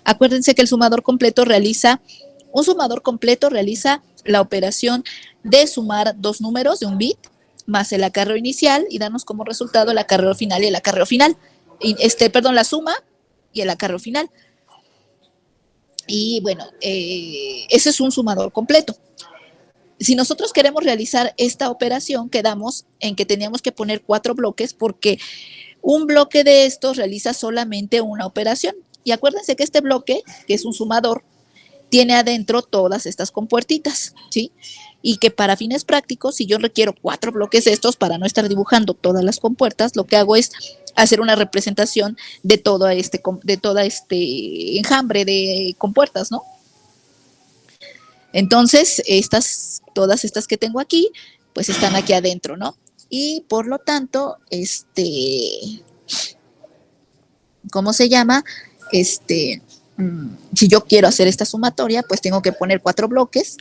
Acuérdense que un sumador completo realiza la operación de sumar dos números de un bit más el acarreo inicial y darnos como resultado el acarreo final y el acarreo final. La suma y el acarreo final. Y bueno, ese es un sumador completo. Si nosotros queremos realizar esta operación, quedamos en que teníamos que poner 4 bloques porque un bloque de estos realiza solamente una operación. Y acuérdense que este bloque, que es un sumador, tiene adentro todas estas compuertitas, ¿sí? Y que para fines prácticos, si yo requiero 4 bloques de estos para no estar dibujando todas las compuertas, lo que hago es hacer una representación de todo este enjambre de compuertas, ¿no? Entonces, todas estas que tengo aquí, pues están aquí adentro, ¿no? Y por lo tanto, ¿cómo se llama? Si yo quiero hacer esta sumatoria, pues tengo que poner 4 bloques.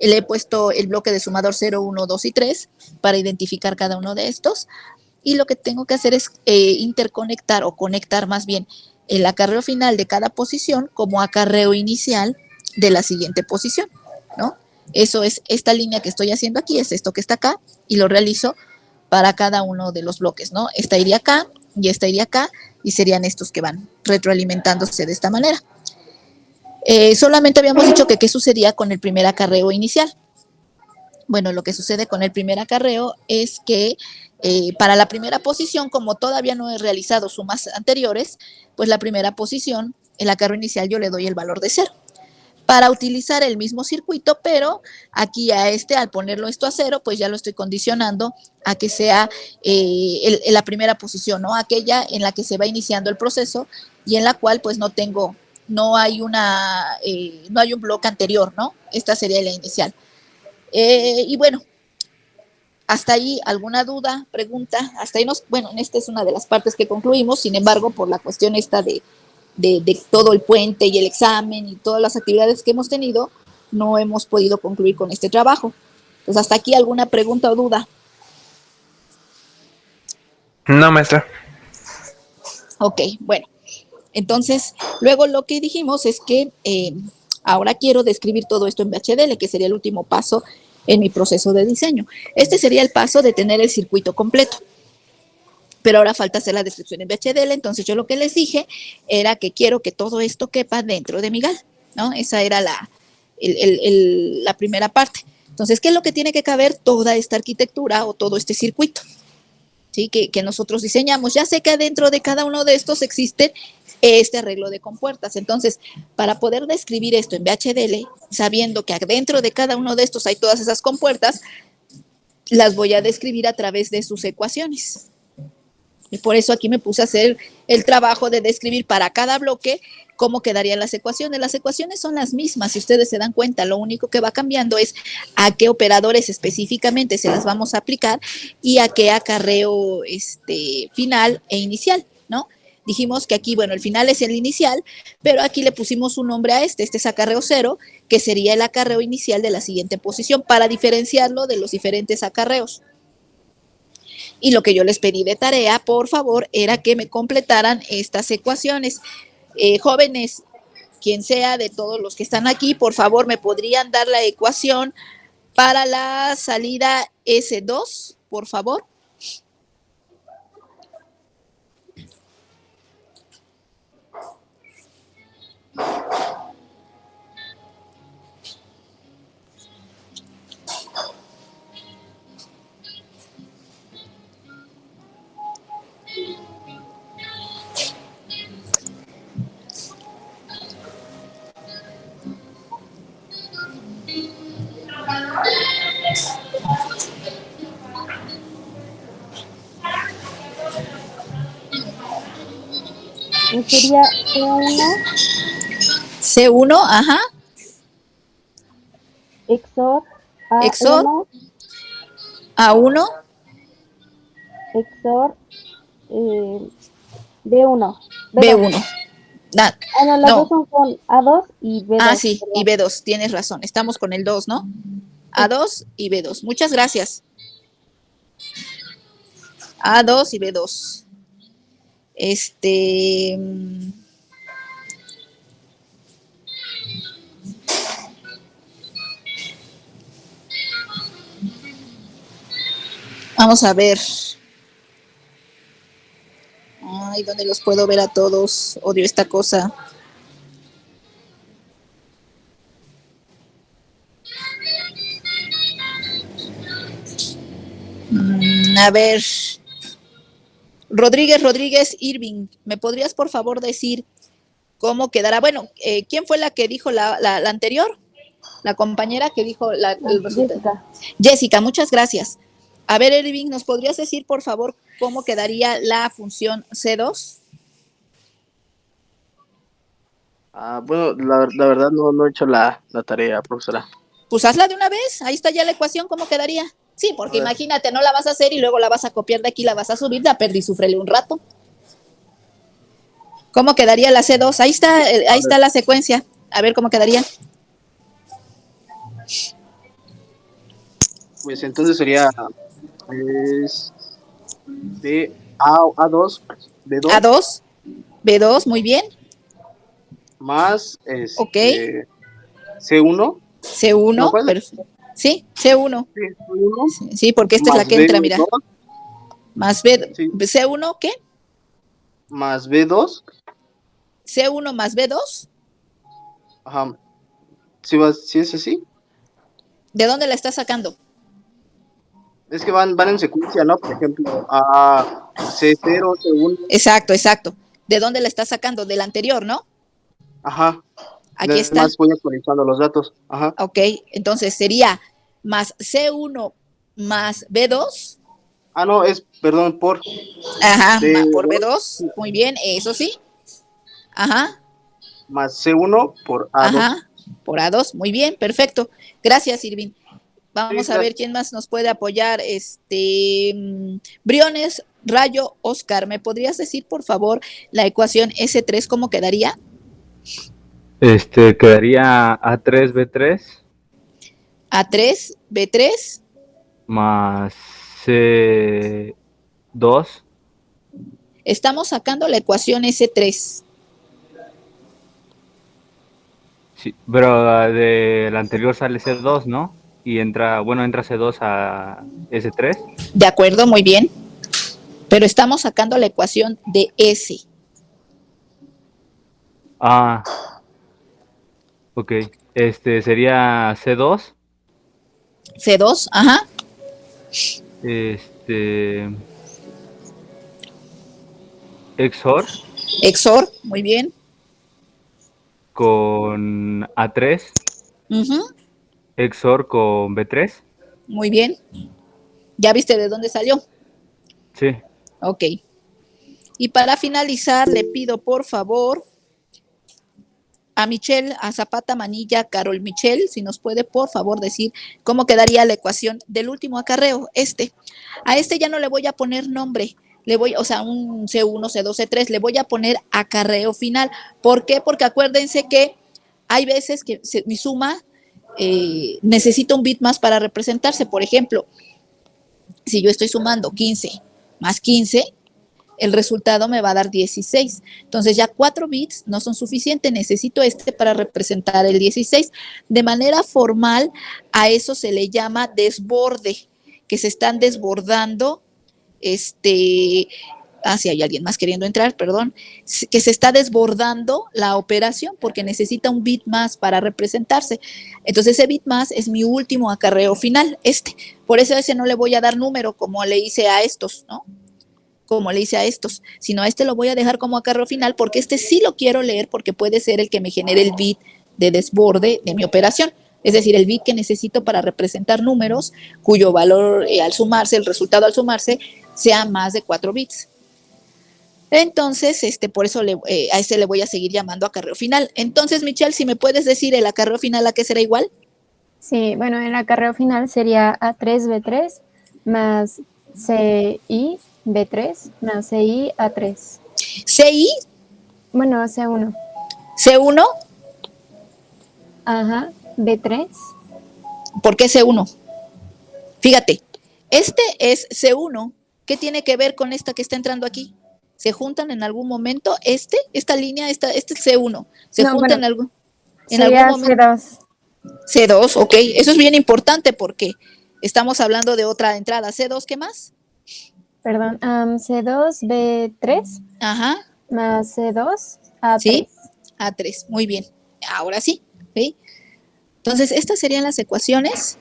Le he puesto el bloque de sumador 0, 1, 2 y 3 para identificar cada uno de estos. Y lo que tengo que hacer es interconectar o conectar más bien el acarreo final de cada posición como acarreo inicial de la siguiente posición, ¿no? Eso es esta línea que estoy haciendo aquí, es esto que está acá, y lo realizo para cada uno de los bloques, ¿no? Esta iría acá y esta iría acá, y serían estos que van retroalimentándose de esta manera. Solamente habíamos dicho que qué sucedía con el primer acarreo inicial. Bueno, lo que sucede con el primer acarreo es que para la primera posición, como todavía no he realizado sumas anteriores, pues la primera posición, el acarreo inicial, yo le doy el valor de 0. Para utilizar el mismo circuito, pero aquí al ponerlo esto a 0, pues ya lo estoy condicionando a que sea la primera posición, ¿no? Aquella en la que se va iniciando el proceso y en la cual pues no hay un bloque anterior, ¿no? Esta sería la inicial. Y bueno, hasta ahí, ¿alguna duda, pregunta? Hasta ahí esta es una de las partes que concluimos, sin embargo, por la cuestión esta de todo el puente y el examen y todas las actividades que hemos tenido, no hemos podido concluir con este trabajo. Entonces, hasta aquí, ¿alguna pregunta o duda? No, maestra. Ok, bueno. Entonces, luego lo que dijimos es que ahora quiero describir todo esto en VHDL, que sería el último paso en mi proceso de diseño. Este sería el paso de tener el circuito completo. Pero ahora falta hacer la descripción en VHDL, entonces yo lo que les dije era que quiero que todo esto quepa dentro de mi GAL, ¿no? Esa era la primera parte. Entonces, ¿qué es lo que tiene que caber? Toda esta arquitectura o todo este circuito, ¿sí? Que nosotros diseñamos. Ya sé que adentro de cada uno de estos existe este arreglo de compuertas. Entonces, para poder describir esto en VHDL, sabiendo que adentro de cada uno de estos hay todas esas compuertas, las voy a describir a través de sus ecuaciones. Y por eso aquí me puse a hacer el trabajo de describir para cada bloque cómo quedarían las ecuaciones. Las ecuaciones son las mismas, si ustedes se dan cuenta, lo único que va cambiando es a qué operadores específicamente se las vamos a aplicar y a qué acarreo final e inicial, ¿no? Dijimos que aquí, bueno, el final es el inicial, pero aquí le pusimos un nombre a este es acarreo 0, que sería el acarreo inicial de la siguiente posición, para diferenciarlo de los diferentes acarreos. Y lo que yo les pedí de tarea, por favor, era que me completaran estas ecuaciones. Jóvenes, quien sea de todos los que están aquí, por favor, me podrían dar la ecuación para la salida S2, por favor. Sería C1. C1, ajá. XOR A1. XOR A1. XOR B1. B1. No, las dos son con A2 y B2. Ah, sí, y B2, tienes razón. Estamos con el 2, ¿no? A2 y B2. Muchas gracias. A2 y B2. Vamos a ver. Ay, ¿dónde los puedo ver a todos? Odio esta cosa. A ver. Rodríguez Irving, ¿me podrías por favor decir cómo quedará? Bueno, ¿quién fue la que dijo la anterior? La compañera que dijo el resultado. Jessica, muchas gracias. A ver, Irving, ¿nos podrías decir por favor cómo quedaría la función C2? Bueno, la verdad no he hecho la tarea, profesora. Pues hazla de una vez, ahí está ya la ecuación, ¿cómo quedaría? Sí, porque imagínate, no la vas a hacer y luego la vas a copiar de aquí, la vas a subir, la perdí, súfrele un rato. ¿Cómo quedaría la C2? Ahí está la secuencia. A ver cómo quedaría. Pues entonces sería de A2, B2. A2, B2, muy bien. Más Ok. C1. C1, ¿No, sí, C1. Sí, C1. Sí, porque esta es la que entra, mira. Más B, sí. C1, ¿qué? Más B2. C1 más B2. Ajá. ¿Sí es así? ¿De dónde la estás sacando? Es que van en secuencia, ¿no? Por ejemplo, a C0, C1. Exacto. ¿De dónde la estás sacando? Del anterior, ¿no? Ajá. Aquí está. Además voy actualizando los datos. Ajá. Ok, entonces sería más C1 más B2. No, perdón, por. Ajá, B2, por B2. Muy bien, eso sí. Ajá. Más C1 por A2. Ajá, por A2. Muy bien, perfecto. Gracias, Irving. Vamos a ver quién más nos puede apoyar. Briones, Rayo, Oscar. ¿Me podrías decir, por favor, la ecuación S3 cómo quedaría? Quedaría A3B3 A3, B3 más C2. Estamos sacando la ecuación S3. Sí, pero del anterior sale C2, ¿no? Y entra C2 a S3. De acuerdo, muy bien. Pero estamos sacando la ecuación de S. Ok. Sería C2. C2, ajá. XOR, muy bien. Con A3. XOR con B3. Muy bien. ¿Ya viste de dónde salió? Sí. Ok. Y para finalizar, le pido por favor a Michelle, a Zapata Manilla, Carol Michelle, si nos puede por favor decir cómo quedaría la ecuación del último acarreo, A este ya no le voy a poner nombre, un C1, C2, C3, le voy a poner acarreo final. ¿Por qué? Porque acuérdense que hay veces que mi suma necesita un bit más para representarse. Por ejemplo, si yo estoy sumando 15 más 15, el resultado me va a dar 16. Entonces ya 4 bits no son suficientes, necesito para representar el 16. De manera formal, a eso se le llama desborde, que se están desbordando, si hay alguien más queriendo entrar, perdón, que se está desbordando la operación porque necesita un bit más para representarse. Entonces ese bit más es mi último acarreo final, Por eso a ese no le voy a dar número como le hice a estos, ¿no? Como le hice a estos, sino a lo voy a dejar como acarreo final porque sí lo quiero leer porque puede ser el que me genere el bit de desborde de mi operación, es decir, el bit que necesito para representar números cuyo valor al sumarse, el resultado al sumarse, sea más de 4 bits. Entonces, por eso a ese le voy a seguir llamando acarreo final. Entonces, Michelle, si me puedes decir el acarreo final, ¿a qué será igual? Sí, bueno, el acarreo final sería A3B3 más CI B3 más CI A3. ¿CI? Bueno, C1. ¿C1? Ajá, B3. ¿Por qué C1? Fíjate, es C1. ¿Qué tiene que ver con esta que está entrando aquí? ¿Se juntan en algún momento? Esta línea, es C1. ¿Se juntan en algún momento? C2. C2, ok. Eso es bien importante porque Estamos hablando de otra entrada. C2, ¿qué más? Perdón, C2, B3 Ajá, más C2, A3. sí, A3. Muy bien. Ahora sí, ¿sí? Entonces, estas serían las ecuaciones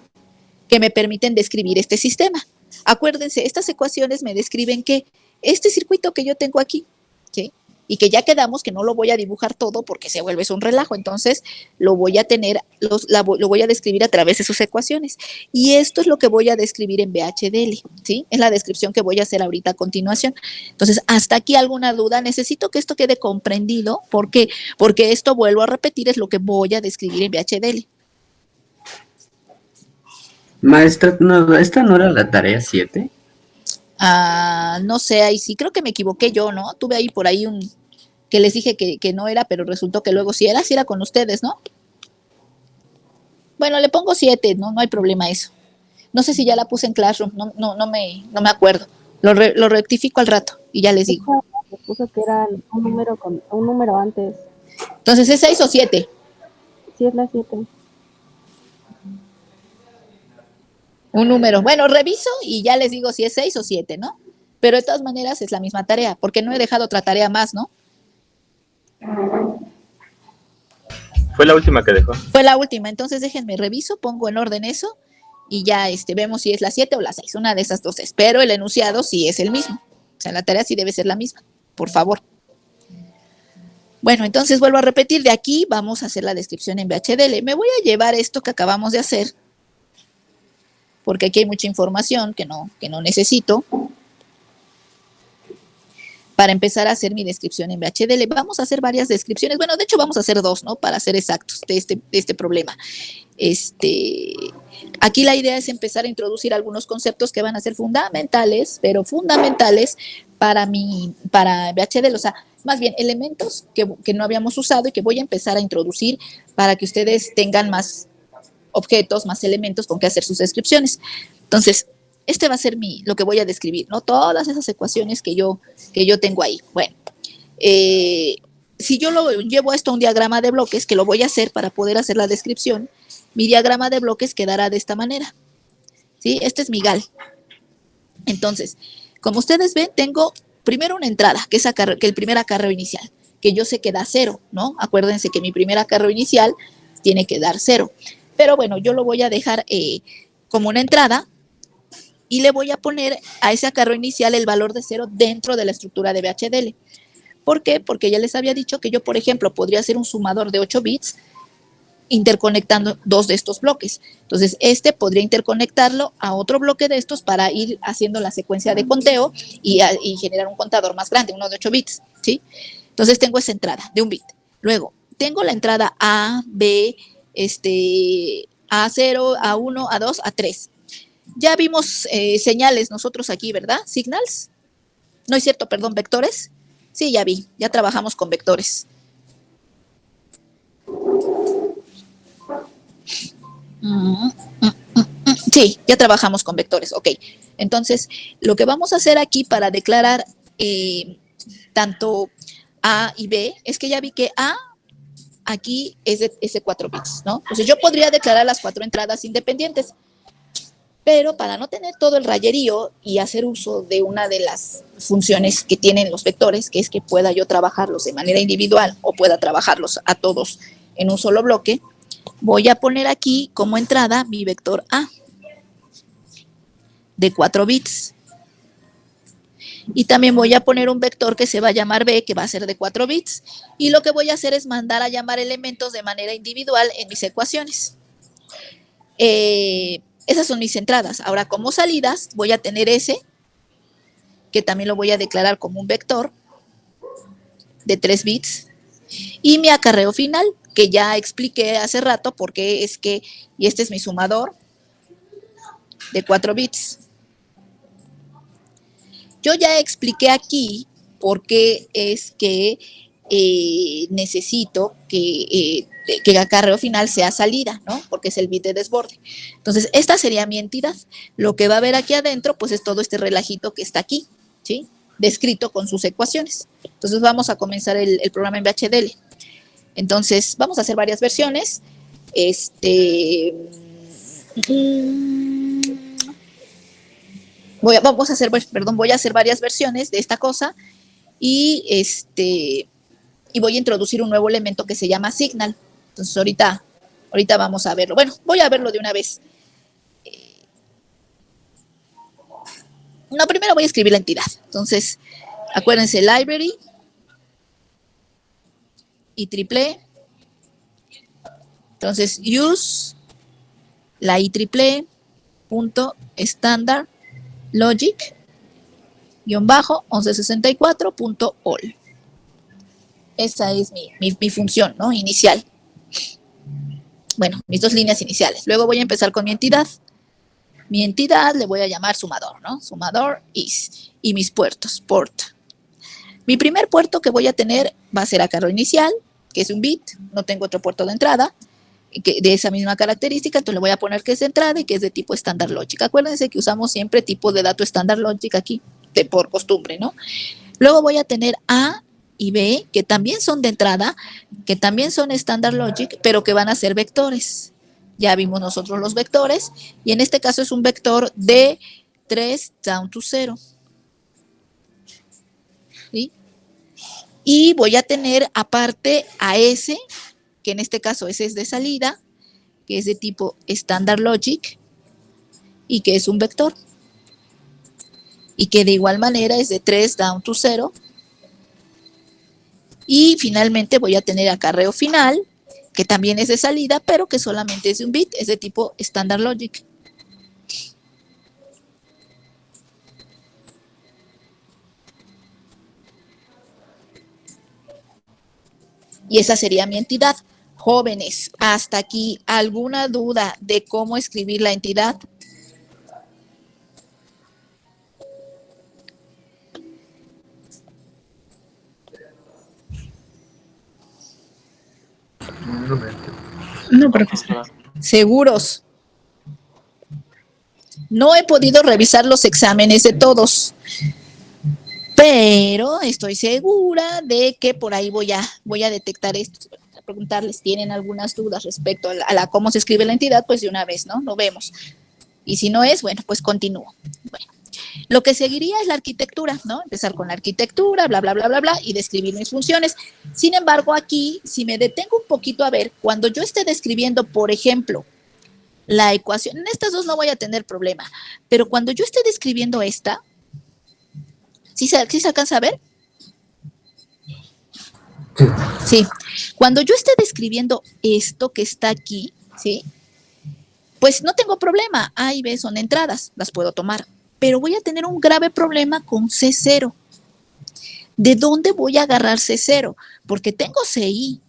que me permiten describir este sistema. Acuérdense, estas ecuaciones me describen que este circuito que yo tengo aquí, ¿sí? Y que ya quedamos que no lo voy a dibujar todo porque se vuelve un relajo, entonces lo voy a tener, lo voy a describir a través de sus ecuaciones. Y esto es lo que voy a describir en VHDL, ¿sí? Es la descripción que voy a hacer ahorita a continuación. Entonces, hasta aquí alguna duda, necesito que esto quede comprendido. ¿Por qué? Porque esto, vuelvo a repetir, es lo que voy a describir en VHDL. Maestra, no, ¿esta no era la tarea 7? No sé, ahí sí, creo que me equivoqué yo, ¿no? Tuve ahí por ahí que les dije que no era, pero resultó que luego sí era con ustedes, ¿no? Bueno, le pongo 7, no hay problema eso. No sé si ya la puse en Classroom, no me acuerdo. Lo rectifico al rato y ya les digo. Me puso que era un número antes. Entonces, ¿es 6 o 7? Sí, es la 7. Un número. Bueno, reviso y ya les digo si es 6 o 7, ¿no? Pero de todas maneras es la misma tarea, porque no he dejado otra tarea más, ¿no? Fue la última que dejó. Fue la última, entonces déjenme reviso, pongo en orden eso y ya vemos si es la 7 o la 6, una de esas dos es, pero el enunciado sí es el mismo, o sea, la tarea sí debe ser la misma, por favor. Bueno, entonces vuelvo a repetir, de aquí vamos a hacer la descripción en VHDL. Me voy a llevar esto que acabamos de hacer, porque aquí hay mucha información que no necesito, para empezar a hacer mi descripción en VHDL. Vamos a hacer varias descripciones, bueno, de hecho vamos a hacer 2, ¿no? Para ser exactos de este problema. Aquí la idea es empezar a introducir algunos conceptos que van a ser fundamentales, pero fundamentales para VHDL, o sea, más bien elementos que no habíamos usado y que voy a empezar a introducir para que ustedes tengan más objetos, más elementos con que hacer sus descripciones. Entonces, este va a ser lo que voy a describir, ¿no? Todas esas ecuaciones que yo tengo ahí. Bueno, si yo lo llevo esto a un diagrama de bloques, que lo voy a hacer para poder hacer la descripción, mi diagrama de bloques quedará de esta manera, ¿sí? Este es mi GAL. Entonces, como ustedes ven, tengo primero una entrada, que es el primer acarreo inicial, que yo sé que da 0, ¿no? Acuérdense que mi primer acarreo inicial tiene que dar 0. Pero bueno, yo lo voy a dejar como una entrada y le voy a poner a ese acarreo inicial el valor de 0 dentro de la estructura de VHDL. ¿Por qué? Porque ya les había dicho que yo, por ejemplo, podría hacer un sumador de 8 bits interconectando 2 de estos bloques. Entonces, podría interconectarlo a otro bloque de estos para ir haciendo la secuencia de conteo y generar un contador más grande, uno de 8 bits, ¿sí? Entonces, tengo esa entrada de un bit. Luego, tengo la entrada A, B, A0, A1, A2, A3. Ya vimos señales nosotros aquí, ¿verdad? Signals. No es cierto, perdón, vectores. Sí, ya vi, ya trabajamos con vectores. Sí, ya trabajamos con vectores, ok. Entonces, lo que vamos a hacer aquí para declarar tanto A y B es que ya vi que A aquí es de 4 bits, ¿no? Entonces, yo podría declarar las 4 entradas independientes, pero para no tener todo el rayerío y hacer uso de una de las funciones que tienen los vectores, que es que pueda yo trabajarlos de manera individual o pueda trabajarlos a todos en un solo bloque, voy a poner aquí como entrada mi vector A de 4 bits. Y también voy a poner un vector que se va a llamar B, que va a ser de 4 bits. Y lo que voy a hacer es mandar a llamar elementos de manera individual en mis ecuaciones. Esas son mis entradas. Ahora, como salidas, voy a tener ese, que también lo voy a declarar como un vector de 3 bits. Y mi acarreo final, que ya expliqué hace rato, porque y este es mi sumador de 4 bits. Yo ya expliqué aquí por qué es que necesito que el acarreo final sea salida, ¿no? Porque es el bit de desborde. Entonces, esta sería mi entidad. Lo que va a haber aquí adentro, pues es todo este relajito que está aquí, ¿sí? Descrito con sus ecuaciones. Entonces, vamos a comenzar el programa en VHDL. Entonces, vamos a hacer varias versiones. voy a hacer varias versiones de esta cosa y y voy a introducir un nuevo elemento que se llama signal. Entonces ahorita vamos a verlo. Bueno, voy a verlo de una vez. No, primero voy a escribir la entidad. Entonces, acuérdense, library y triple. Entonces, use la IEEE punto standard logic _ 1164.all. Esa es mi función, ¿no? Inicial. Bueno, mis dos líneas iniciales. Luego voy a empezar con mi entidad. Mi entidad le voy a llamar sumador, ¿no? Sumador is. Y mis puertos, port. Mi primer puerto que voy a tener va a ser acarreo inicial, que es un bit. No tengo otro puerto de entrada de esa misma característica, entonces le voy a poner que es de entrada y que es de tipo standard logic. Acuérdense que usamos siempre tipo de dato standard logic aquí, por costumbre, ¿no? Luego voy a tener A y B, que también son de entrada, que también son standard logic, pero que van a ser vectores. Ya vimos nosotros los vectores, y en este caso es un vector de 3 down to 0. ¿Sí? Y voy a tener aparte a S, que en este caso ese es de salida, que es de tipo standard logic, y que es un vector. Y que de igual manera es de 3 down to 0. Y finalmente voy a tener acarreo final, que también es de salida, pero que solamente es de un bit, es de tipo standard logic. Y esa sería mi entidad. Jóvenes, hasta aquí, ¿alguna duda de cómo escribir la entidad? No, profesora. ¿Seguros? No he podido revisar los exámenes de todos, pero estoy segura de que por ahí voy a detectar esto. A preguntarles, ¿tienen algunas dudas respecto a la cómo se escribe la entidad? Pues de una vez, ¿no? Lo vemos. Y si no es, bueno, pues continúo. Bueno, lo que seguiría es la arquitectura, ¿no? Empezar con la arquitectura, bla, bla, bla, bla, bla, y describir mis funciones. Sin embargo, aquí, si me detengo un poquito a ver, cuando yo esté describiendo, por ejemplo, la ecuación, en estas dos no voy a tener problema, pero cuando yo esté describiendo esta, ¿sí se alcanza a ver? Sí. Cuando yo esté describiendo esto que está aquí, ¿sí? Pues no tengo problema. A y B son entradas, las puedo tomar. Pero voy a tener un grave problema con C0. ¿De dónde voy a agarrar C0? Porque tengo CI,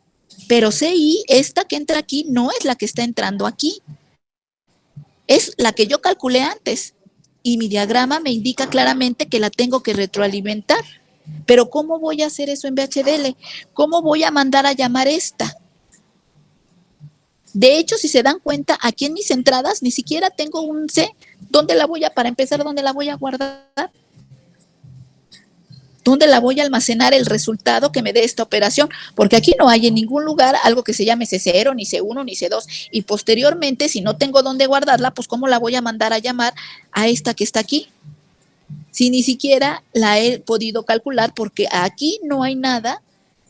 pero CI, esta que entra aquí, no es la que está entrando aquí. Es la que yo calculé antes. Y mi diagrama me indica claramente que la tengo que retroalimentar. Pero ¿cómo voy a hacer eso en VHDL? ¿Cómo voy a mandar a llamar esta? De hecho, si se dan cuenta, aquí en mis entradas ni siquiera tengo un C. Para empezar, ¿dónde la voy a guardar? ¿Dónde la voy a almacenar el resultado que me dé esta operación? Porque aquí no hay en ningún lugar algo que se llame C0, ni C1, ni C2. Y posteriormente, si no tengo dónde guardarla, pues ¿cómo la voy a mandar a llamar a esta que está aquí? Si ni siquiera la he podido calcular, porque aquí no hay nada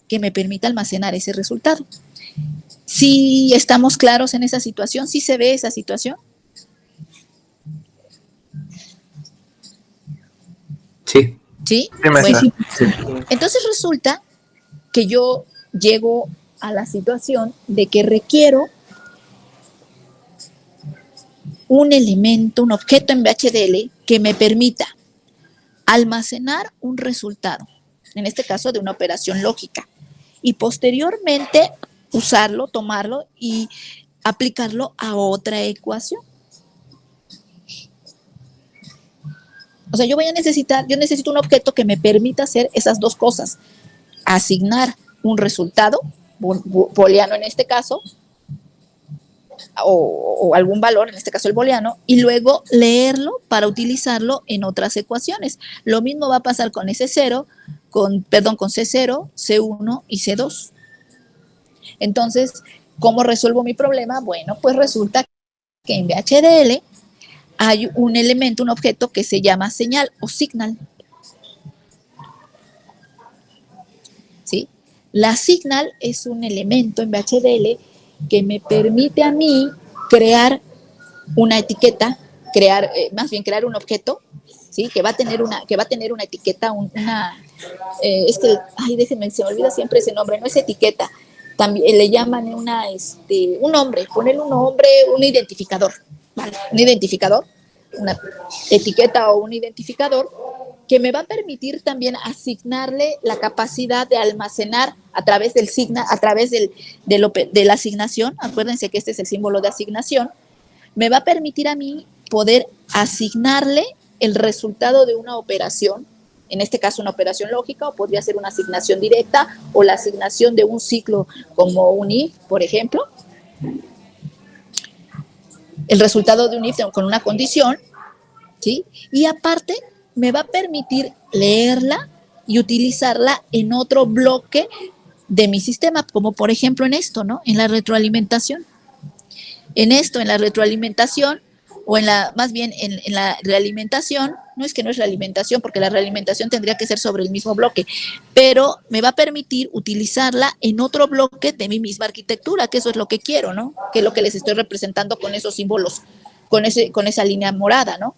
que me permita almacenar ese resultado. ¿Sí estamos claros en esa situación? ¿Sí se ve esa situación? Sí. ¿Sí? Sí, maestra. Bueno, entonces resulta que yo llego a la situación de que requiero un elemento, un objeto en VHDL que me permita almacenar un resultado, en este caso de una operación lógica, y posteriormente usarlo, tomarlo y aplicarlo a otra ecuación. O sea, yo necesito un objeto que me permita hacer esas dos cosas: asignar un resultado, booleano en este caso, o algún valor, en este caso el booleano, y luego leerlo para utilizarlo en otras ecuaciones. Lo mismo va a pasar con S0, con C0, C1 y C2. Entonces, ¿cómo resuelvo mi problema? Bueno, pues resulta que en VHDL hay un elemento, un objeto que se llama señal o signal. ¿Sí? La signal es un elemento en VHDL que me permite a mí crear una etiqueta, más bien crear un objeto, ¿sí? Que va a tener una etiqueta, es que, ay, déjenme, se me olvida siempre ese nombre, no es etiqueta, también le llaman un nombre, ponerle un nombre, un identificador, ¿vale? Un identificador, una etiqueta o un identificador que me va a permitir también asignarle la capacidad de almacenar a través del a través de la asignación. Acuérdense que este es el símbolo de asignación. Me va a permitir a mí poder asignarle el resultado de una operación, en este caso una operación lógica, o podría ser una asignación directa, o la asignación de un ciclo como un if, por ejemplo. El resultado de un if con una condición, ¿sí? Y aparte me va a permitir leerla y utilizarla en otro bloque de mi sistema, como por ejemplo en esto, ¿no? En la retroalimentación. En la retroalimentación, o más bien en la realimentación, no es que no es realimentación, porque la realimentación tendría que ser sobre el mismo bloque, pero me va a permitir utilizarla en otro bloque de mi misma arquitectura, que eso es lo que quiero, ¿no? Que es lo que les estoy representando con esos símbolos, con esa línea morada, ¿no?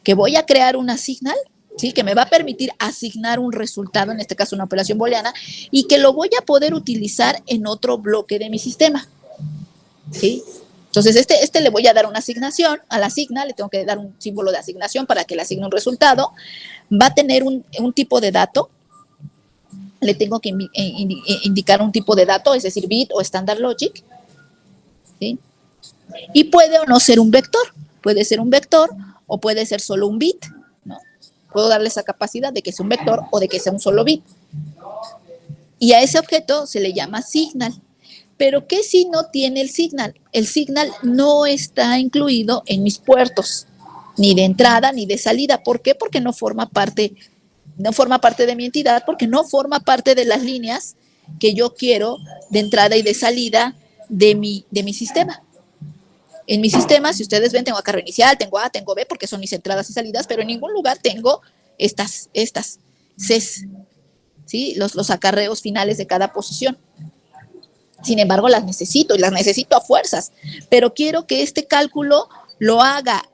Que voy a crear una signal, ¿sí? Que me va a permitir asignar un resultado, en este caso una operación booleana, y que lo voy a poder utilizar en otro bloque de mi sistema, ¿sí? Entonces, le voy a dar una asignación, a la signal le tengo que dar un símbolo de asignación para que le asigne un resultado, va a tener un tipo de dato, le tengo que indicar un tipo de dato, es decir, bit o standard logic, ¿sí? Y puede o no ser un vector, puede ser un vector o puede ser solo un bit, ¿no? Puedo darle esa capacidad de que sea un vector o de que sea un solo bit. Y a ese objeto se le llama signal. Pero ¿qué si no tiene el signal? El signal no está incluido en mis puertos, ni de entrada ni de salida. ¿Por qué? Porque no forma parte de mi entidad, porque no forma parte de las líneas que yo quiero de entrada y de salida de mi sistema. En mi sistema, si ustedes ven, tengo acarreo inicial, tengo A, tengo B, porque son mis entradas y salidas, pero en ningún lugar tengo estas Cs, ¿sí? Los acarreos finales de cada posición. Sin embargo, las necesito, y las necesito a fuerzas, pero quiero que este cálculo lo haga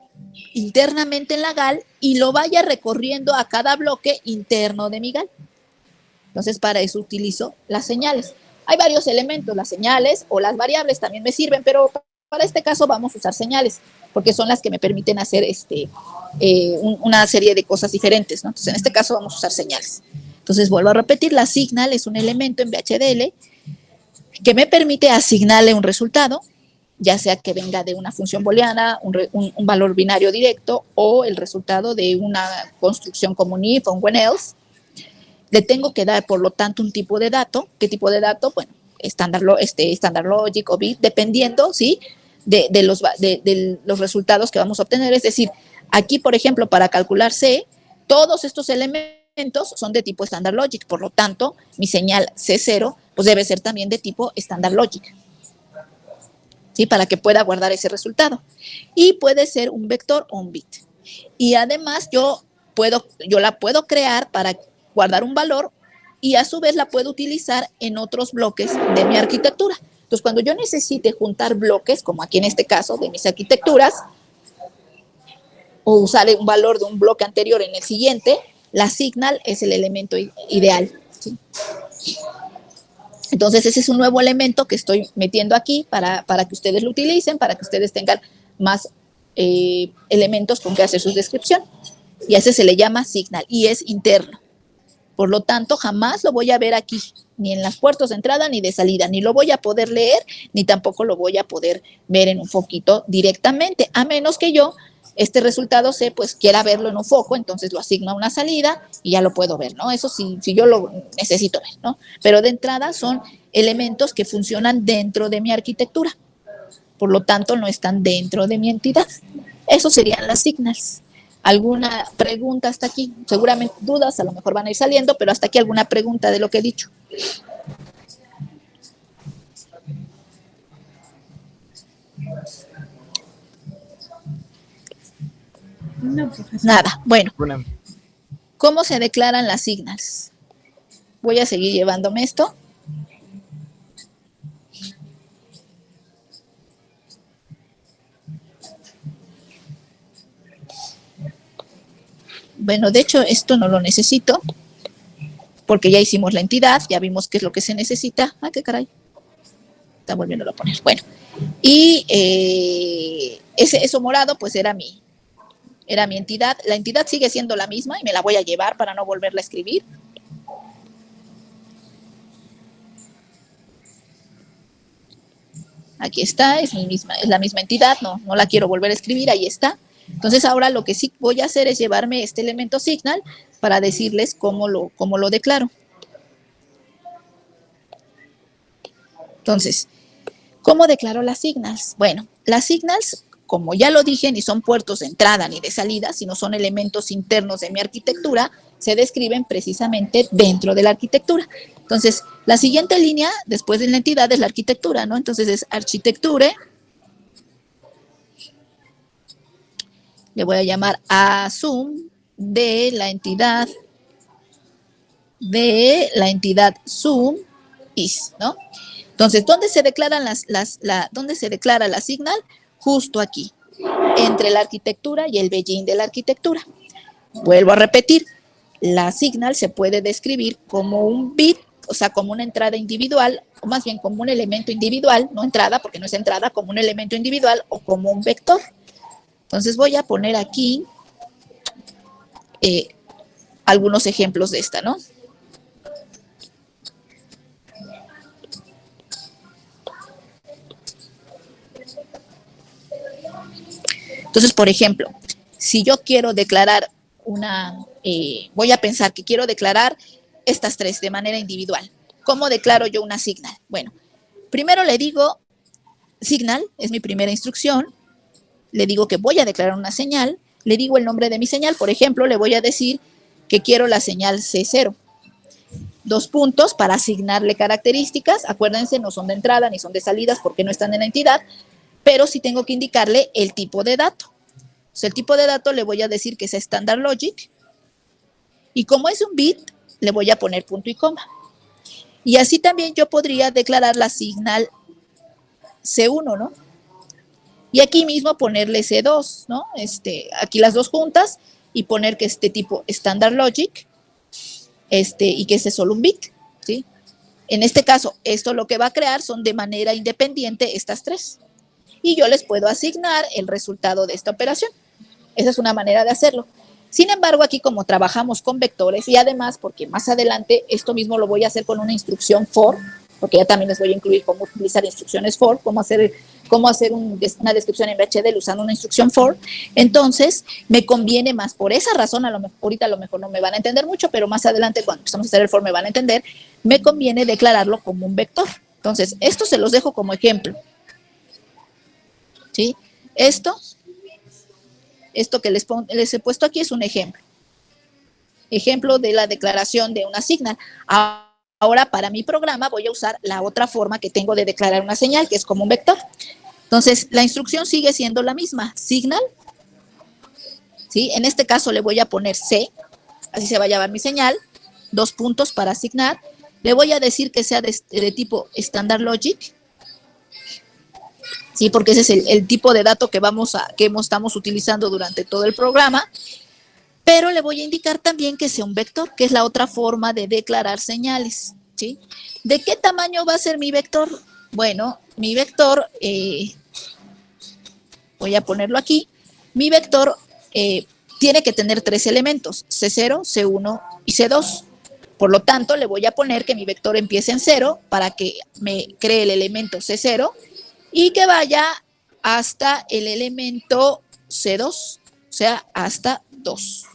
internamente en la GAL y lo vaya recorriendo a cada bloque interno de mi GAL. Entonces, para eso utilizo las señales. Hay varios elementos, las señales o las variables también me sirven, pero para este caso vamos a usar señales, porque son las que me permiten hacer una serie de cosas diferentes, ¿no? Entonces, en este caso vamos a usar señales. Entonces, vuelvo a repetir, la signal es un elemento en VHDL que me permite asignarle un resultado, ya sea que venga de una función booleana, un valor binario directo, o el resultado de una construcción como un if o un when else. Le tengo que dar, por lo tanto, un tipo de dato. ¿Qué tipo de dato? Bueno, standard logic o bit, dependiendo, ¿sí? De los resultados que vamos a obtener. Es decir, aquí, por ejemplo, para calcular C, todos estos elementos son de tipo standard logic. Por lo tanto, mi señal C0 pues debe ser también de tipo standard logic, ¿sí? Para que pueda guardar ese resultado. Y puede ser un vector o un bit. Y además yo la puedo crear para guardar un valor y a su vez la puedo utilizar en otros bloques de mi arquitectura. Entonces, cuando yo necesite juntar bloques, como aquí en este caso de mis arquitecturas, o usar un valor de un bloque anterior en el siguiente, la signal es el elemento ideal, ¿sí? Entonces, ese es un nuevo elemento que estoy metiendo aquí para que ustedes lo utilicen, para que ustedes tengan más elementos con que hacer su descripción. Y a ese se le llama signal y es interno. Por lo tanto, jamás lo voy a ver aquí, ni en las puertos de entrada ni de salida, ni lo voy a poder leer, ni tampoco lo voy a poder ver en un foquito directamente, a menos que yo este resultado C, pues quiera verlo en un foco, entonces lo asigno a una salida y ya lo puedo ver, ¿no? Eso sí, si yo lo necesito ver, ¿no? Pero de entrada son elementos que funcionan dentro de mi arquitectura, por lo tanto no están dentro de mi entidad. Eso serían las signals. ¿Alguna pregunta hasta aquí? Seguramente dudas, a lo mejor van a ir saliendo, pero hasta aquí alguna pregunta de lo que he dicho. No, profesora. Nada. Bueno, Una. ¿cómo se declaran las signals? Voy a seguir llevándome esto. Bueno, de hecho, esto no lo necesito, porque ya hicimos la entidad, ya vimos qué es lo que se necesita. Ah, qué caray. Está volviéndolo a poner. Bueno, y eso morado, pues era mi entidad. La entidad sigue siendo la misma y me la voy a llevar para no volverla a escribir. Aquí está, es la misma entidad, no la quiero volver a escribir, ahí está. Entonces ahora lo que sí voy a hacer es llevarme este elemento signal para decirles cómo lo declaro. Entonces, ¿cómo declaro las signals? Bueno, las signals, como ya lo dije, ni son puertos de entrada ni de salida, sino son elementos internos de mi arquitectura, se describen precisamente dentro de la arquitectura. Entonces, la siguiente línea, después de la entidad, es la arquitectura, ¿no? Entonces es architecture. Le voy a llamar assume de la entidad sum is, ¿no? Entonces, ¿dónde se declaran dónde se declara la signal? Justo aquí, entre la arquitectura y el begin de la arquitectura. Vuelvo a repetir, la signal se puede describir como un bit, o sea, como una entrada individual, o más bien como un elemento individual, no entrada, porque no es entrada, como un elemento individual o como un vector. Entonces voy a poner aquí algunos ejemplos de esta, ¿no? Entonces, por ejemplo, si yo quiero declarar voy a pensar que quiero declarar estas tres de manera individual. ¿Cómo declaro yo una signal? Bueno, primero le digo signal, es mi primera instrucción. Le digo que voy a declarar una señal, le digo el nombre de mi señal, por ejemplo, le voy a decir que quiero la señal C0. 2 puntos para asignarle características, acuérdense, no son de entrada ni son de salidas porque no están en la entidad, pero sí tengo que indicarle el tipo de dato. O sea, el tipo de dato le voy a decir que es Standard Logic, y como es un bit, le voy a poner punto y coma. Y así también yo podría declarar la signal C1, ¿no? Y aquí mismo ponerle C2, ¿no? Aquí las dos juntas y poner que este tipo Standard Logic, y que es solo un bit, ¿sí? En este caso, esto lo que va a crear son de manera independiente estas tres. Y yo les puedo asignar el resultado de esta operación. Esa es una manera de hacerlo. Sin embargo, aquí como trabajamos con vectores y además, porque más adelante esto mismo lo voy a hacer con una instrucción for, porque ya también les voy a incluir cómo utilizar instrucciones for, cómo hacer una descripción en VHDL usando una instrucción for. Entonces, me conviene más. Por esa razón, ahorita a lo mejor no me van a entender mucho, pero más adelante cuando empezamos a hacer el for me van a entender, me conviene declararlo como un vector. Entonces, esto se los dejo como ejemplo. ¿Sí? Esto que les he puesto aquí es un ejemplo. Ejemplo de la declaración de una signal. Ahora, para mi programa, voy a usar la otra forma que tengo de declarar una señal, que es como un vector. Entonces, la instrucción sigue siendo la misma. Signal, ¿sí? En este caso le voy a poner C, así se va a llamar mi señal, 2 puntos para asignar. Le voy a decir que sea de tipo Standard Logic, ¿sí? Porque ese es el tipo de dato que estamos utilizando durante todo el programa. Pero le voy a indicar también que sea un vector, que es la otra forma de declarar señales, ¿sí? ¿De qué tamaño va a ser mi vector? Bueno, mi vector, voy a ponerlo aquí, mi vector tiene que tener 3 elementos, C0, C1 y C2. Por lo tanto, le voy a poner que mi vector empiece en 0 para que me cree el elemento C0 y que vaya hasta el elemento C2, o sea, hasta 2.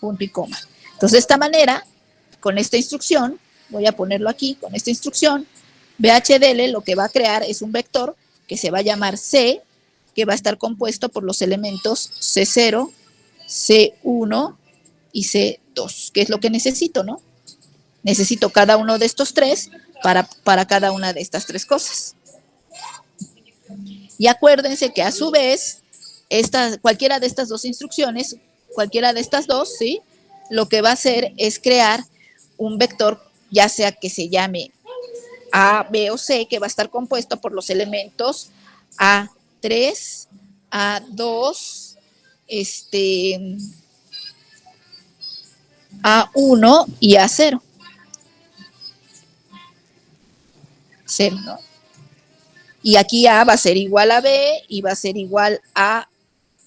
Punto y coma. Entonces, de esta manera, con esta instrucción, voy a ponerlo aquí, con esta instrucción, VHDL lo que va a crear es un vector que se va a llamar C, que va a estar compuesto por los elementos C0, C1 y C2, que es lo que necesito, ¿no? Necesito cada uno de estos tres para cada una de estas tres cosas. Y acuérdense que a su vez, cualquiera de estas dos instrucciones, cualquiera de estas dos, ¿sí? Lo que va a hacer es crear un vector, ya sea que se llame A, B o C, que va a estar compuesto por los elementos A3, A2, A1 y A0. 0, ¿no? Y aquí A va a ser igual a B y va a ser igual a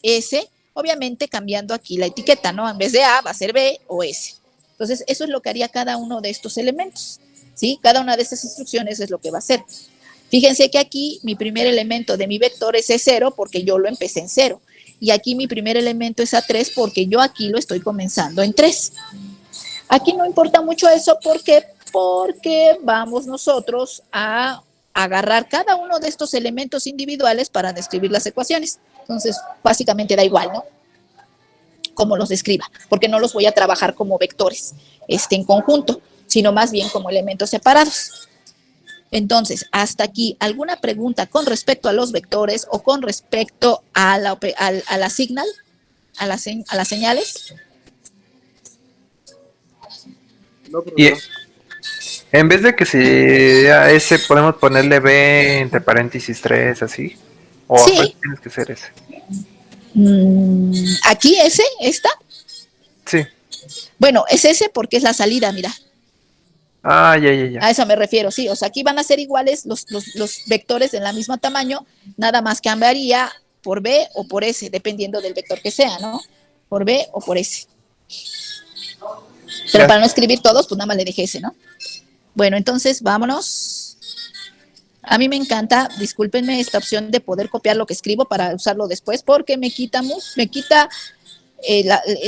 S, obviamente cambiando aquí la etiqueta, ¿no? En vez de A va a ser B o S. Entonces, eso es lo que haría cada uno de estos elementos, ¿sí? Cada una de estas instrucciones es lo que va a hacer. Fíjense que aquí mi primer elemento de mi vector es E0 porque yo lo empecé en 0. Y aquí mi primer elemento es A3 porque yo aquí lo estoy comenzando en 3. Aquí no importa mucho eso, ¿por qué? Porque vamos nosotros a agarrar cada uno de estos elementos individuales para describir las ecuaciones. Entonces, básicamente da igual, ¿no? Cómo los describa, porque no los voy a trabajar como vectores en conjunto, sino más bien como elementos separados. Entonces, hasta aquí, ¿alguna pregunta con respecto a los vectores o con respecto a la signal, a las señales? No, Y profesor. en vez de que sea S, podemos ponerle B entre paréntesis 3, así. O a Sí. fuerza tienes que ser ese. Aquí esta. Sí. Bueno, es ese porque es la salida, mira. Ah, ya. A eso me refiero, sí. O sea, aquí van a ser iguales los vectores del mismo tamaño, nada más cambiaría por B o por S, dependiendo del vector que sea, ¿no? Por B o por S. Pero Ya. para no escribir todos, pues nada más le dejé ese, ¿no? Bueno, entonces vámonos. A mí me encanta, discúlpenme, esta opción de poder copiar lo que escribo para usarlo después, porque me quita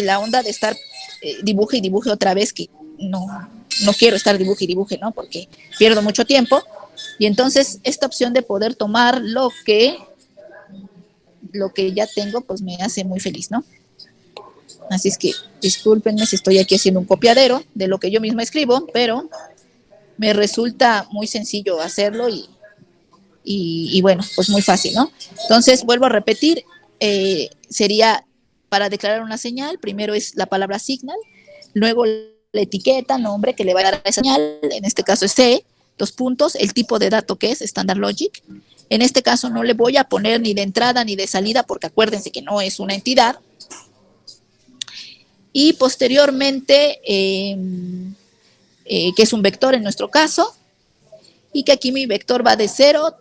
la onda de estar dibuje y dibuje otra vez, que no quiero estar dibuje y dibuje, ¿no? Porque pierdo mucho tiempo. Y entonces esta opción de poder tomar lo que ya tengo, pues me hace muy feliz, ¿no? Así es que discúlpenme si estoy aquí haciendo un copiadero de lo que yo misma escribo, pero me resulta muy sencillo hacerlo y bueno, pues muy fácil, ¿no? Entonces, vuelvo a repetir, sería para declarar una señal, primero es la palabra signal, luego la etiqueta, nombre que le va a dar a esa señal, en este caso es C, 2 puntos, el tipo de dato que es Standard Logic. En este caso no le voy a poner ni de entrada ni de salida porque acuérdense que no es una entidad. Y posteriormente, que es un vector en nuestro caso, y que aquí mi vector va de 0 a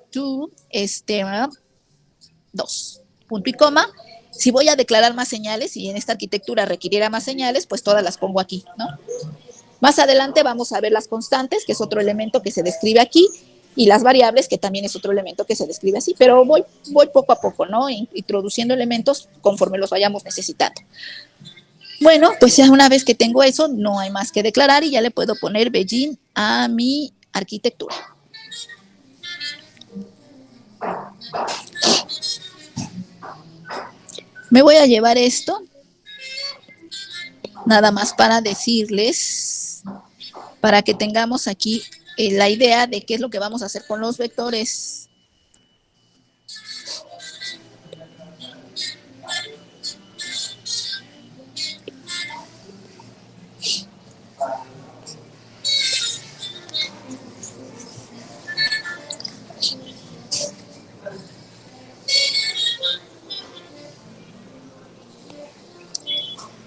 2, punto y coma. Si voy a declarar más señales, y en esta arquitectura requiriera más señales, pues todas las pongo aquí, ¿no? Más adelante vamos a ver las constantes, que es otro elemento que se describe aquí, y las variables, que también es otro elemento que se describe así, pero voy poco a poco, ¿no? Introduciendo elementos conforme los vayamos necesitando. Bueno, pues ya una vez que tengo eso, no hay más que declarar y ya le puedo poner Begin a mi arquitectura. Me voy a llevar esto, nada más para decirles, para que tengamos aquí la idea de qué es lo que vamos a hacer con los vectores.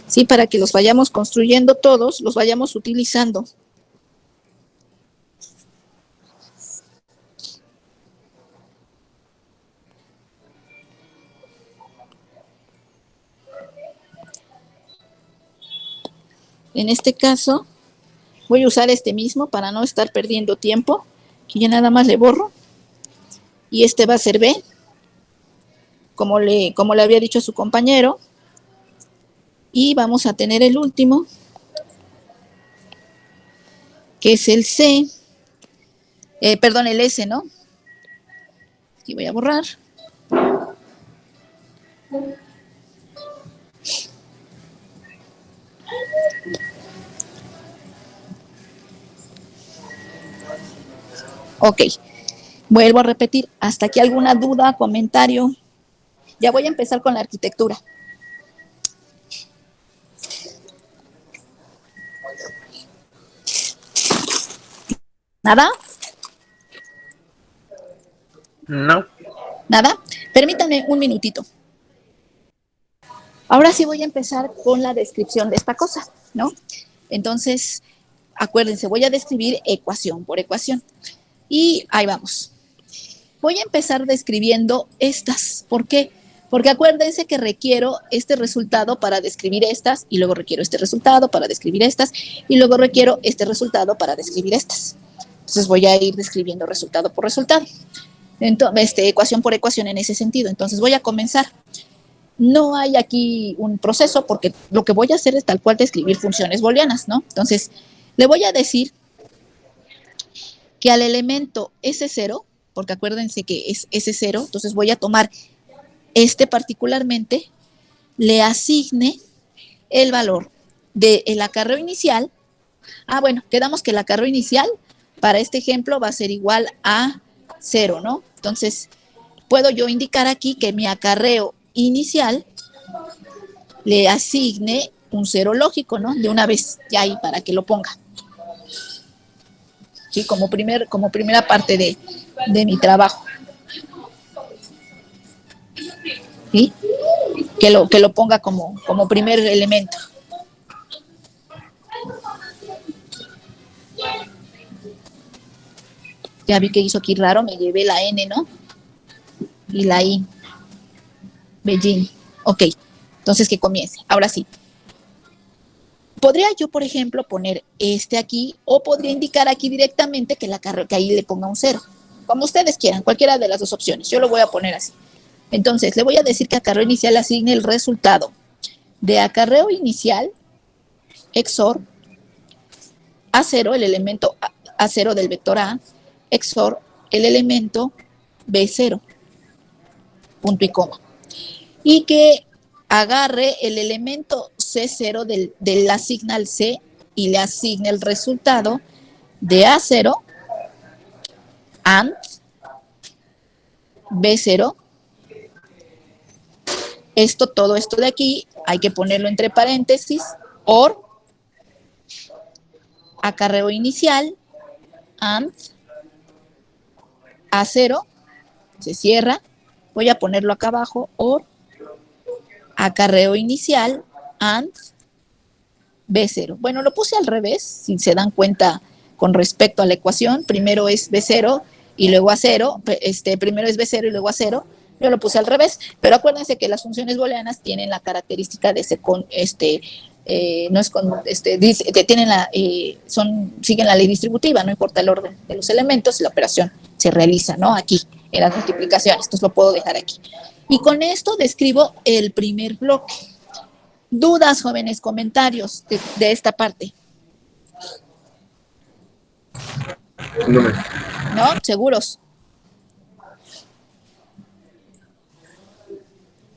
Sí, para que los vayamos construyendo todos, los vayamos utilizando. En este caso, voy a usar este mismo para no estar perdiendo tiempo, que ya nada más le borro. Y este va a ser B, como le había dicho a su compañero. Y vamos a tener el último, que es el C, perdón, el S, ¿no? Aquí voy a borrar. Ok, vuelvo a repetir, ¿hasta aquí alguna duda, comentario? Ya voy a empezar con la arquitectura. ¿Nada? No. ¿Nada? Permítanme un minutito. Ahora sí voy a empezar con la descripción de esta cosa, ¿no? Entonces, acuérdense, voy a describir ecuación por ecuación. Y ahí vamos. Voy a empezar describiendo estas. ¿Por qué? Porque acuérdense que requiero este resultado para describir estas, y luego requiero este resultado para describir estas, y luego requiero este resultado para describir estas. Entonces voy a ir describiendo resultado por resultado. Entonces, ecuación por ecuación en ese sentido. Entonces voy a comenzar. No hay aquí un proceso porque lo que voy a hacer es tal cual describir funciones booleanas, ¿no? Entonces, le voy a decir que al elemento S0, porque acuérdense que es S0, entonces voy a tomar particularmente, le asigne el valor del acarreo inicial. Bueno, quedamos que el acarreo inicial para este ejemplo va a ser igual a 0, ¿no? Entonces, puedo yo indicar aquí que mi acarreo inicial le asigne un 0 lógico, ¿no? De una vez, ya ahí para que lo ponga. Sí, como primera parte de mi trabajo. ¿Sí? Que lo ponga como primer elemento. Ya vi que hizo aquí raro, me llevé la N, ¿no? Y la I. Beijing. Ok, entonces que comience. Ahora sí. Podría yo, por ejemplo, poner aquí, o podría indicar aquí directamente que ahí le ponga un 0. Como ustedes quieran, cualquiera de las dos opciones. Yo lo voy a poner así. Entonces, le voy a decir que acarreo inicial asigne el resultado de acarreo inicial XOR A0, el elemento A0 del vector A, XOR el elemento B0, punto y coma. Y que agarre el elemento C0 del asigna al C y le asigne el resultado de A0 AND B0. Todo esto de aquí hay que ponerlo entre paréntesis, OR acarreo inicial AND A0, se cierra, voy a ponerlo acá abajo, OR acarreo inicial AND B0. Bueno, lo puse al revés, si se dan cuenta con respecto a la ecuación, primero es B0 y luego A0, primero es B0 y luego A0, yo lo puse al revés, pero acuérdense que las funciones booleanas tienen la característica de no es con, siguen la ley distributiva, no importa el orden de los elementos, la operación se realiza, ¿no? Aquí, en las multiplicaciones, entonces lo puedo dejar aquí. Y con esto describo el primer bloque. ¿Dudas, jóvenes? ¿Comentarios de esta parte? ¿No? ¿Seguros?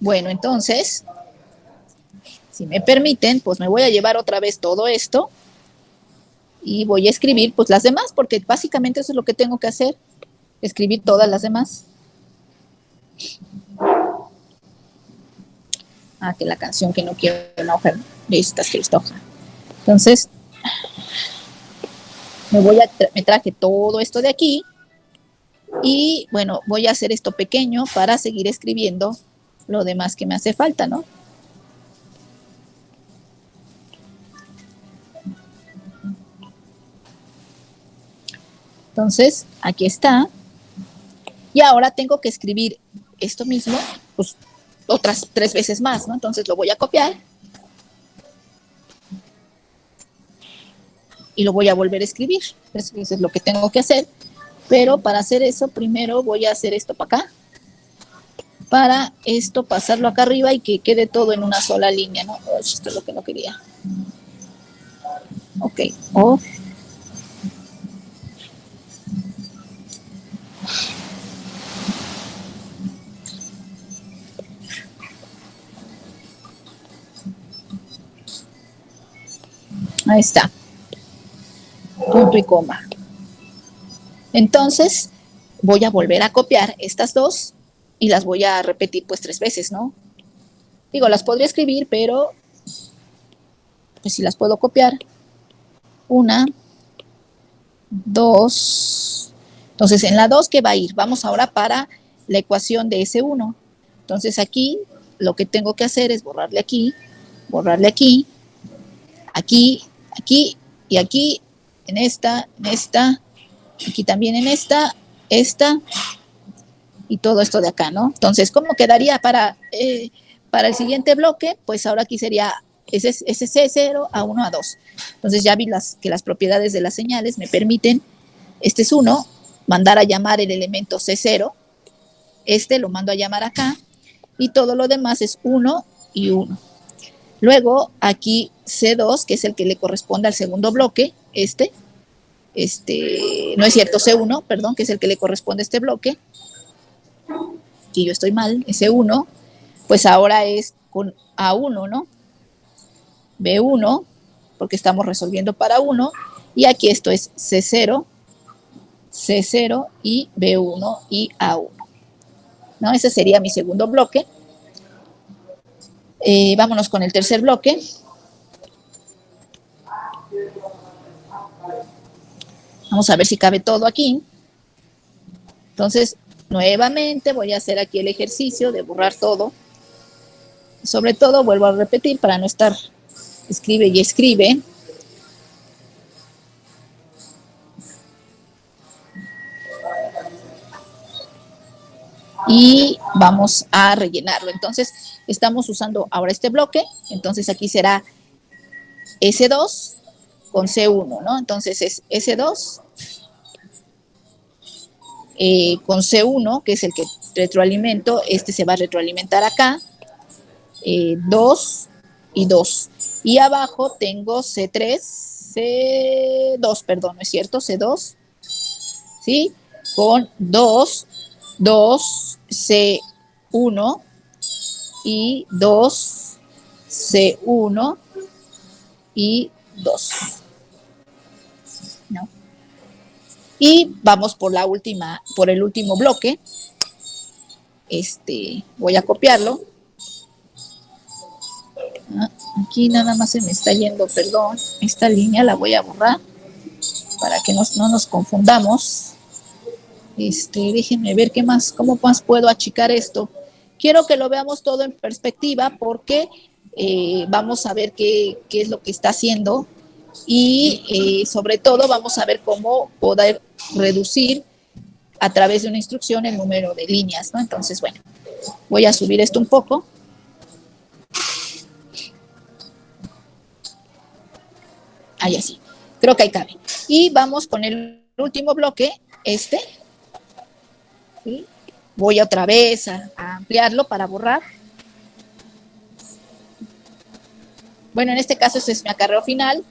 Bueno, entonces, si me permiten, pues me voy a llevar otra vez todo esto y voy a escribir pues las demás, porque básicamente eso es lo que tengo que hacer, escribir todas las demás. Que la canción que no quiero una hoja de esta hoja. Entonces, me traje todo esto de aquí y bueno, voy a hacer esto pequeño para seguir escribiendo lo demás que me hace falta, ¿no? Entonces, aquí está. Y ahora tengo que escribir esto mismo, pues otras 3 veces más, ¿no? Entonces lo voy a copiar y lo voy a volver a escribir. Eso es lo que tengo que hacer. Pero para hacer eso, primero voy a hacer esto para acá. Para esto pasarlo acá arriba y que quede todo en una sola línea, ¿no? Esto es lo que no quería. Ok. Ahí está. Punto y coma. Entonces, voy a volver a copiar estas dos y las voy a repetir pues 3 veces, ¿no? Digo, las podría escribir, pero pues si las puedo copiar. 1, 2. Entonces, en la 2, ¿qué va a ir? Vamos ahora para la ecuación de S1. Entonces, aquí lo que tengo que hacer es borrarle aquí, aquí, aquí y aquí, en esta, aquí también en esta y todo esto de acá, ¿no? Entonces, ¿cómo quedaría para el siguiente bloque? Pues ahora aquí sería ese C0 a 1 a 2. Entonces ya vi que las propiedades de las señales me permiten, este es 1, mandar a llamar el elemento C0, lo mando a llamar acá, y todo lo demás es 1 y 1. Luego aquí C2, que es el que le corresponde al segundo bloque, no es cierto, C1, perdón, que es el que le corresponde a este bloque, que yo estoy mal, ese 1, pues ahora es con A1, ¿no? B1, porque estamos resolviendo para 1, y aquí esto es C0 y B1 y A1, ¿no? Ese sería mi segundo bloque. Vámonos con el tercer bloque. Vamos a ver si cabe todo aquí. Entonces, nuevamente voy a hacer aquí el ejercicio de borrar todo. Sobre todo, vuelvo a repetir para no estar escribe y escribe. Y vamos a rellenarlo. Entonces, estamos usando ahora este bloque. Entonces, aquí será S2 con C1, ¿no? Entonces, es S2 con C1, que es el que retroalimento. Se va a retroalimentar acá. 2 y 2. Y abajo tengo C2, perdón, no es cierto, C2, ¿sí? Con 2, C1 y 2, C1 y 2. ¿No? Y vamos por el último bloque. Voy a copiarlo. Aquí nada más se me está yendo, perdón, esta línea la voy a borrar para que no nos confundamos. Déjenme ver cómo más puedo achicar esto. Quiero que lo veamos todo en perspectiva porque vamos a ver qué es lo que está haciendo y sobre todo vamos a ver cómo poder reducir a través de una instrucción el número de líneas, ¿no? Entonces, bueno, voy a subir esto un poco. Ahí así. Creo que ahí cabe. Y vamos con el último bloque, ¿sí? Voy otra vez a ampliarlo para borrar. Bueno, en este caso este es mi acarreo final.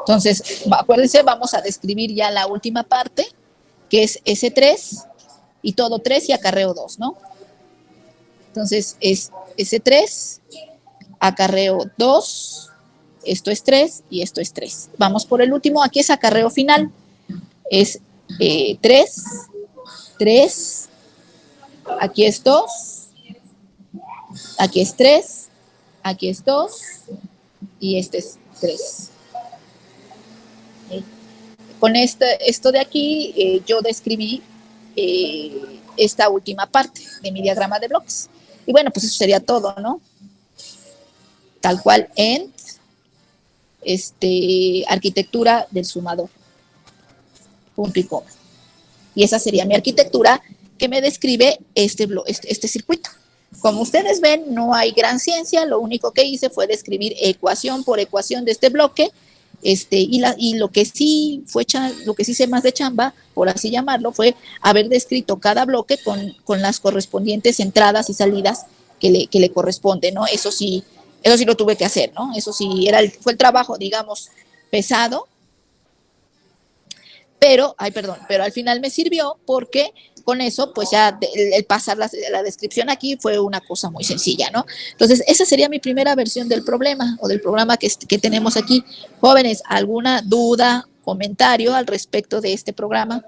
Entonces, acuérdense, vamos a describir ya la última parte, que es S3 y todo 3 y acarreo 2, ¿no? Entonces, es S3, acarreo 2, esto es 3 y esto es 3. Vamos por el último, aquí es acarreo final, es 3, 3, aquí es 2, aquí es 3, aquí es 2 y este es 3. Con esto de aquí, yo describí esta última parte de mi diagrama de bloques. Y bueno, pues eso sería todo, ¿no? Tal cual, end, arquitectura del sumador. Punto y coma. Y esa sería mi arquitectura que me describe este circuito. Como ustedes ven, no hay gran ciencia, lo único que hice fue describir ecuación por ecuación de este bloque. Y lo que sí hice más de chamba, por así llamarlo, fue haber descrito cada bloque con las correspondientes entradas y salidas que le corresponden, ¿no? Eso sí lo tuve que hacer, ¿no? Eso sí fue el trabajo, digamos, pesado, pero al final me sirvió porque con eso, pues ya el pasar la descripción aquí fue una cosa muy sencilla, ¿no? Entonces, esa sería mi primera versión del problema o del programa que tenemos aquí. Jóvenes, ¿alguna duda, comentario al respecto de este programa?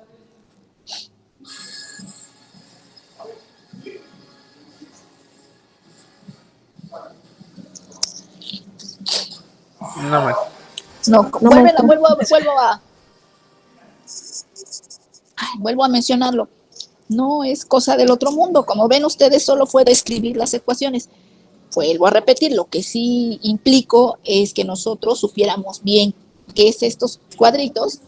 No más. No, maestra. vuelvo a mencionarlo. No es cosa del otro mundo. Como ven ustedes, solo fue describir las ecuaciones. Vuelvo a repetir, lo que sí implico es que nosotros supiéramos bien qué es estos cuadritos,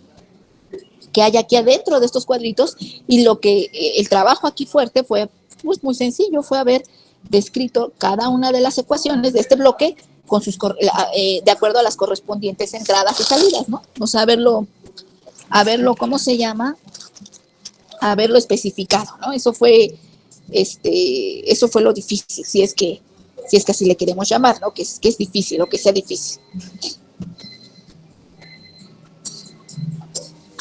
qué hay aquí adentro de estos cuadritos, y el trabajo aquí fuerte fue pues muy sencillo, fue haber descrito cada una de las ecuaciones de este bloque con de acuerdo a las correspondientes entradas y salidas, ¿no? O sea, haberlo, ¿cómo se llama? Haberlo especificado, ¿no? Eso fue lo difícil, si es que así le queremos llamar, ¿no? Que es difícil, o que sea difícil.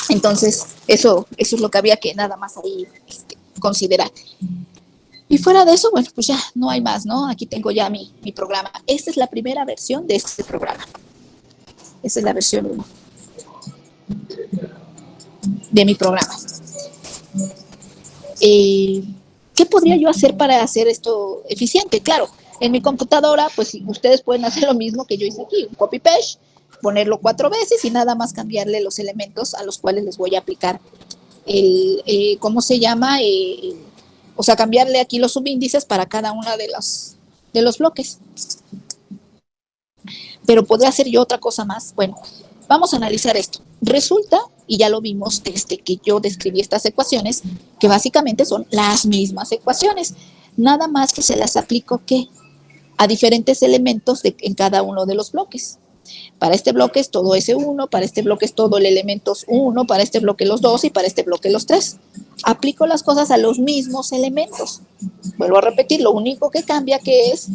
Entonces, eso es lo que había que nada más ahí considerar. Y fuera de eso, bueno, pues ya no hay más, ¿no? Aquí tengo ya mi programa. Esta es la primera versión de este programa. Esta es la versión 1 de mi programa. ¿Qué podría yo hacer para hacer esto eficiente? Claro, en mi computadora, pues ustedes pueden hacer lo mismo que yo hice aquí, un copy-paste, ponerlo 4 veces y nada más cambiarle los elementos a los cuales les voy a aplicar ¿cómo se llama? O sea, cambiarle aquí los subíndices para cada uno de los bloques. Pero podría hacer yo otra cosa más. Bueno, vamos a analizar esto. Resulta, y ya lo vimos desde que yo describí estas ecuaciones, que básicamente son las mismas ecuaciones, nada más que se las aplico ¿qué? A diferentes elementos en cada uno de los bloques. Para este bloque es todo S1, para este bloque es todo el elementos 1, para este bloque los 2 y para este bloque los 3. Aplico las cosas a los mismos elementos. Vuelvo a repetir, lo único que cambia que es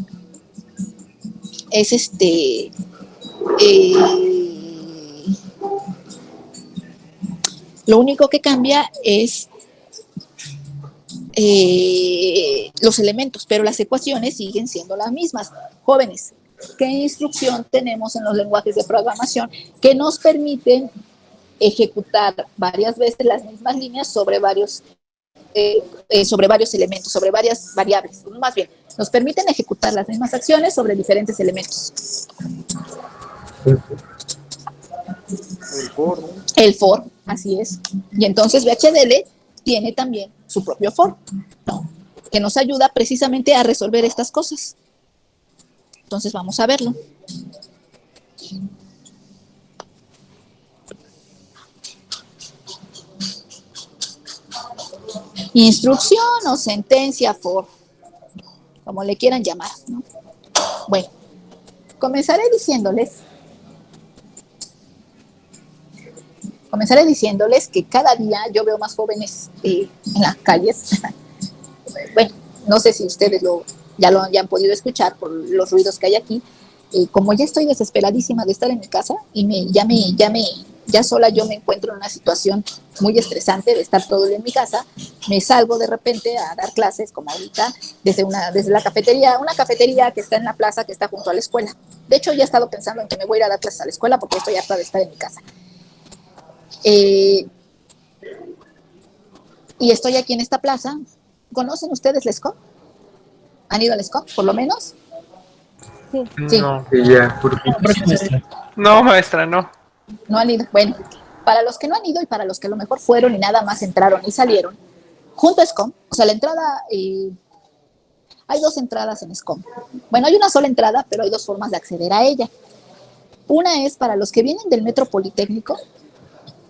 lo único que cambia es los elementos, pero las ecuaciones siguen siendo las mismas. Jóvenes, ¿qué instrucción tenemos en los lenguajes de programación que nos permiten ejecutar varias veces las mismas líneas sobre varios elementos, sobre varias variables? Más bien, nos permiten ejecutar las mismas acciones sobre diferentes elementos. El for, así es. Y entonces VHDL tiene también su propio for, ¿no? Que nos ayuda precisamente a resolver estas cosas. Entonces vamos a verlo. Instrucción o sentencia for, como le quieran llamar, ¿no? Bueno, comenzaré diciéndoles que cada día yo veo más jóvenes en las calles. Bueno, no sé si ustedes ya lo han podido escuchar por los ruidos que hay aquí. Como ya estoy desesperadísima de estar en mi casa y ya sola yo me encuentro en una situación muy estresante de estar todo el día en mi casa, me salgo de repente a dar clases, como ahorita, desde la cafetería, una cafetería que está en la plaza que está junto a la escuela. De hecho, ya he estado pensando en que me voy a ir a dar clases a la escuela porque estoy harta de estar en mi casa. Y estoy aquí en esta plaza. ¿Conocen ustedes la ESCOM? ¿Han ido a la ESCOM, por lo menos? Sí. Sí. No. Sí, ya, ¿por qué? No, maestra, no. No han ido. Bueno, para los que no han ido y para los que a lo mejor fueron y nada más entraron y salieron, junto a ESCOM, o sea, la entrada, hay 2 entradas en ESCOM. Bueno, hay una sola entrada, pero hay 2 formas de acceder a ella. Una es para los que vienen del Metro Politécnico,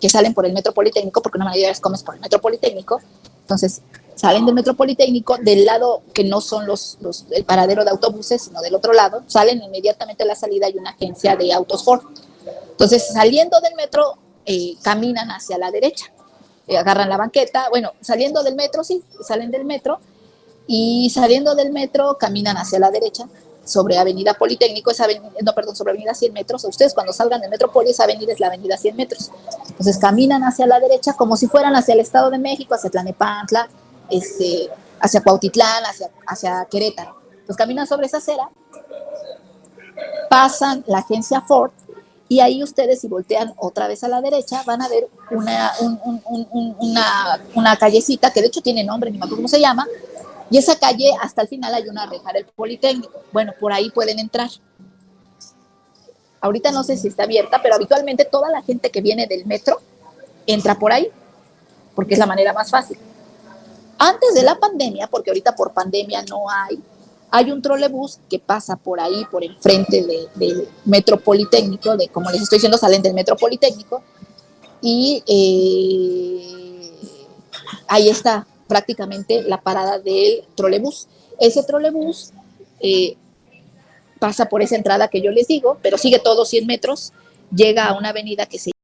que salen por el Metro Politécnico, porque una mayoría de ESCOM es por el Metro Politécnico. Entonces, salen del Metro Politécnico, del lado que no son el paradero de autobuses, sino del otro lado, salen inmediatamente a la salida, hay una agencia de autos Ford. Entonces, saliendo del metro, caminan hacia la derecha, agarran la banqueta, bueno, saliendo del metro, sí, salen del metro, y saliendo del metro, caminan hacia la derecha, sobre Avenida Politécnico, sobre Avenida 100 metros. Ustedes cuando salgan del Metrópoli, esa avenida es la Avenida 100 metros. Entonces caminan hacia la derecha como si fueran hacia el Estado de México, hacia Tlalnepantla, hacia Cuautitlán, hacia Querétaro. Pues caminan sobre esa acera, pasan la agencia Ford, y ahí ustedes, si voltean otra vez a la derecha, van a ver una callecita, que de hecho tiene nombre, ni me acuerdo cómo se llama, y esa calle, hasta el final hay una reja del Politécnico. Bueno, por ahí pueden entrar. Ahorita no sé si está abierta, pero habitualmente toda la gente que viene del metro entra por ahí, porque es la manera más fácil. Antes de la pandemia, porque ahorita por pandemia no hay un trolebús que pasa por ahí, por enfrente del Metro Politécnico, como les estoy diciendo, salen del Metro Politécnico, y ahí está prácticamente la parada del trolebús. Ese trolebús pasa por esa entrada que yo les digo, pero sigue todos 100 metros, llega a una avenida que se